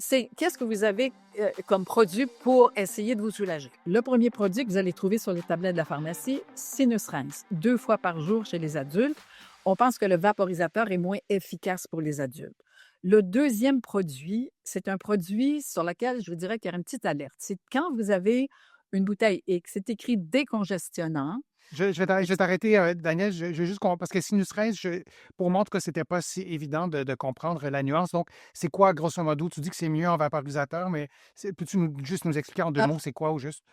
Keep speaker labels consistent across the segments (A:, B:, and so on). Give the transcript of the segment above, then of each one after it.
A: qu'est-ce que vous avez comme produit pour essayer de vous soulager? Le premier produit que vous allez trouver sur les tablettes de la pharmacie, Sinus Rinse, 2 fois par jour chez les adultes. On pense que le vaporisateur est moins efficace pour les adultes. Le deuxième produit, c'est un produit sur lequel je vous dirais qu'il y a une petite alerte. C'est quand vous avez une bouteille et que c'est écrit décongestionnant.
B: Je vais t'arrêter, Daniel. Je veux juste parce que sinus rinse, pour moi, en tout cas, c'était pas si évident de comprendre la nuance. Donc, c'est quoi, grosso modo? Tu dis que c'est mieux en vaporisateur, mais peux-tu juste nous expliquer en deux mots, c'est quoi au juste?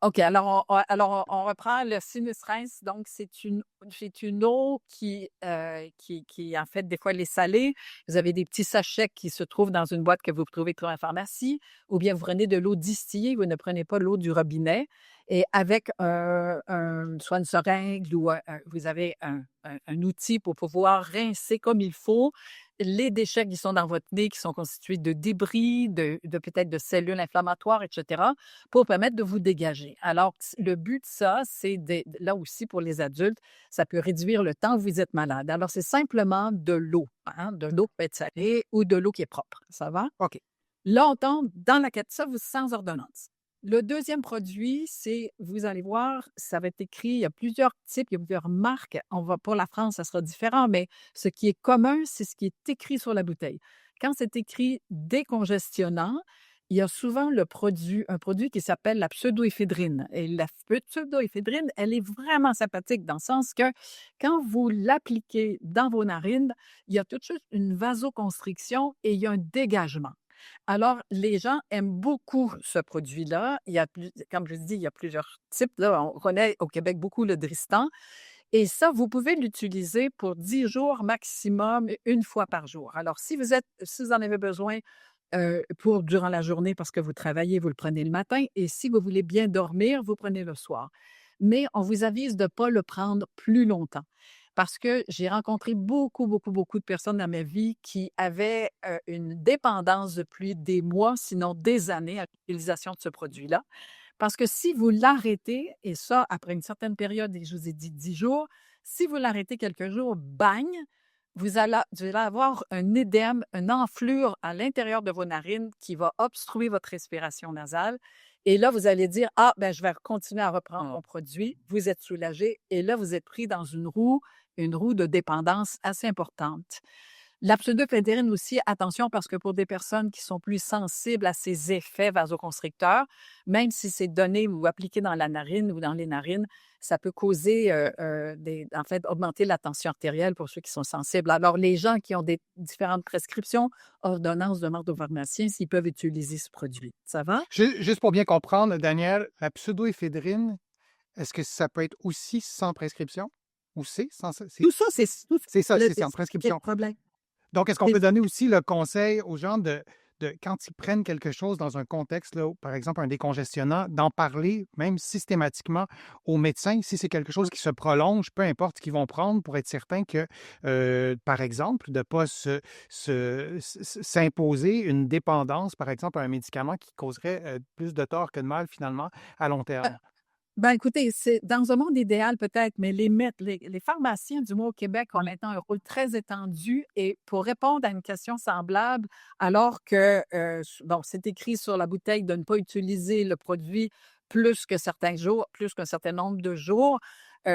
A: OK, alors on reprend le sinus rinse. Donc, c'est une eau qui, en fait, des fois, elle est salée. Vous avez des petits sachets qui se trouvent dans une boîte que vous pouvez trouver en pharmacie, ou bien vous prenez de l'eau distillée, vous ne prenez pas l'eau du robinet. Et avec soit une seringue ou vous avez un outil pour pouvoir rincer comme il faut les déchets qui sont dans votre nez, qui sont constitués de débris, de peut-être de cellules inflammatoires, etc., pour permettre de vous dégager. Alors, le but de ça, c'est là aussi pour les adultes, ça peut réduire le temps où vous êtes malade. Alors, c'est simplement de l'eau, hein, de l'eau qui peut être salée ou de l'eau qui est propre. Ça va?
B: OK.
A: Là, on tombe dans la ça, vous sans ordonnance. Le deuxième produit, c'est, vous allez voir, ça va être écrit, il y a plusieurs types, il y a plusieurs marques. On va, pour la France, ça sera différent, mais ce qui est commun, c'est ce qui est écrit sur la bouteille. Quand c'est écrit décongestionnant, il y a souvent un produit qui s'appelle la pseudoéphédrine. Et la pseudoéphédrine, elle est vraiment sympathique dans le sens que quand vous l'appliquez dans vos narines, il y a tout de suite une vasoconstriction et il y a un dégagement. Alors, les gens aiment beaucoup ce produit-là. Comme je dis, il y a plusieurs types. Là, on connaît au Québec beaucoup le Dristan. Et ça, vous pouvez l'utiliser pour 10 jours maximum, une fois par jour. Alors, si vous en avez besoin pour durant la journée parce que vous travaillez, vous le prenez le matin. Et si vous voulez bien dormir, vous prenez le soir. Mais on vous avise de ne pas le prendre plus longtemps. Parce que j'ai rencontré beaucoup, beaucoup, beaucoup de personnes dans ma vie qui avaient une dépendance depuis des mois, sinon des années, à l'utilisation de ce produit-là. Parce que si vous l'arrêtez, et ça, après une certaine période, et je vous ai dit 10 jours, si vous l'arrêtez quelques jours, bang, vous allez avoir un édème, une enflure à l'intérieur de vos narines qui va obstruer votre respiration nasale. Et là, vous allez dire, ah, ben, je vais continuer à reprendre mon produit. Vous êtes soulagé. Et là, vous êtes pris dans une roue de dépendance assez importante. La pseudoéphédrine aussi, attention, parce que pour des personnes qui sont plus sensibles à ces effets vasoconstricteurs, même si c'est donné ou appliqué dans la narine ou dans les narines, ça peut causer, en fait, augmenter la tension artérielle pour ceux qui sont sensibles. Alors, les gens qui ont des différentes prescriptions, ordonnance, demande au pharmacien s'ils peuvent utiliser ce produit. Ça va?
B: Juste pour bien comprendre, Daniel, la pseudoéphédrine, est-ce que ça peut être aussi sans prescription? Ou
A: Tout ça,
B: c'est ça, c'est en
A: c'est le
B: prescription.
A: problème.
B: Donc, est-ce qu'on
A: C'est
B: peut donner aussi le conseil aux gens de quand ils prennent quelque chose dans un contexte, là, par exemple un décongestionnant, d'en parler même systématiquement aux médecins si c'est quelque chose qui se prolonge, peu importe ce qu'ils vont prendre, pour être certain que, par exemple, de ne pas s'imposer une dépendance, par exemple, à un médicament qui causerait plus de tort que de mal finalement à long terme.
A: Ben, écoutez, c'est dans un monde idéal peut-être, mais les pharmaciens, du moins au Québec, ont maintenant un rôle très étendu et pour répondre à une question semblable, alors que, bon, c'est écrit sur la bouteille de ne pas utiliser le produit plus que certains jours, plus qu'un certain nombre de jours.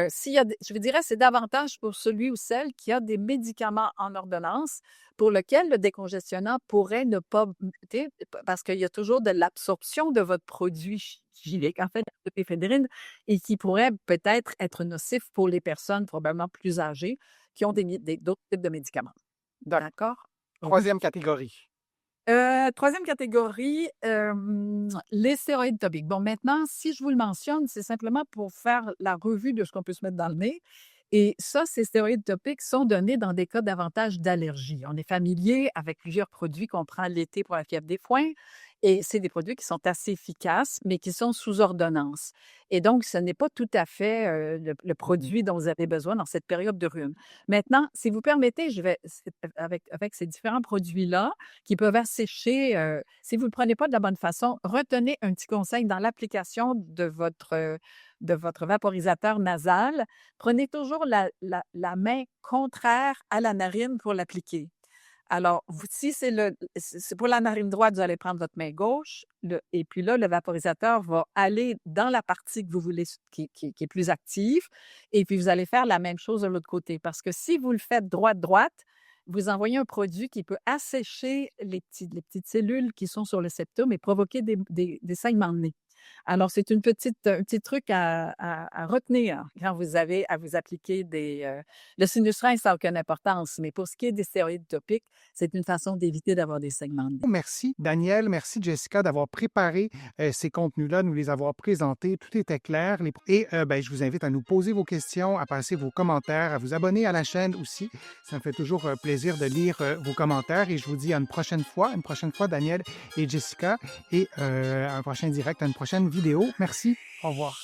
A: S'il y a je vous dirais, c'est davantage pour celui ou celle qui a des médicaments en ordonnance pour lequel le décongestionnant pourrait ne pas, tu sais, parce qu'il y a toujours de l'absorption de votre produit chimique, en fait, de l'éphédrine, et qui pourrait peut-être être nocif pour les personnes probablement plus âgées qui ont d'autres types de médicaments.
B: D'accord.
A: D'accord? OK.
B: Troisième catégorie.
A: 3e catégorie, les stéroïdes topiques. Bon, maintenant, si je vous le mentionne, c'est simplement pour faire la revue de ce qu'on peut se mettre dans le nez. Et ça, ces stéroïdes topiques sont donnés dans des cas davantage d'allergie. On est familier avec plusieurs produits qu'on prend l'été pour la fièvre des foins. Et c'est des produits qui sont assez efficaces, mais qui sont sous ordonnance. Et donc, ce n'est pas tout à fait le produit dont vous avez besoin dans cette période de rhume. Maintenant, si vous permettez, avec ces différents produits-là, qui peuvent assécher, si vous ne le prenez pas de la bonne façon, retenez un petit conseil dans l'application de votre vaporisateur nasal. Prenez toujours la main contraire à la narine pour l'appliquer. Alors, si c'est pour la narine droite, vous allez prendre votre main gauche, et puis là, le vaporisateur va aller dans la partie que vous voulez, qui est plus active, et puis vous allez faire la même chose de l'autre côté. Parce que si vous le faites droite-droite, vous envoyez un produit qui peut assécher les petites cellules qui sont sur le septum et provoquer des saignements de nez. Alors, c'est un petit truc à retenir quand vous avez à vous appliquer le sinus frein, ça n'a aucune importance, mais pour ce qui est des stéroïdes topiques, c'est une façon d'éviter d'avoir des saignements de nez.
B: Merci Daniel, merci Jessica d'avoir préparé ces contenus-là, de nous les avoir présentés. Tout était clair. Je vous invite à nous poser vos questions, à passer vos commentaires, à vous abonner à la chaîne aussi. Ça me fait toujours plaisir de lire vos commentaires et je vous dis à une prochaine fois Daniel et Jessica et à un prochain direct, à une prochaine vidéo. Merci, au revoir.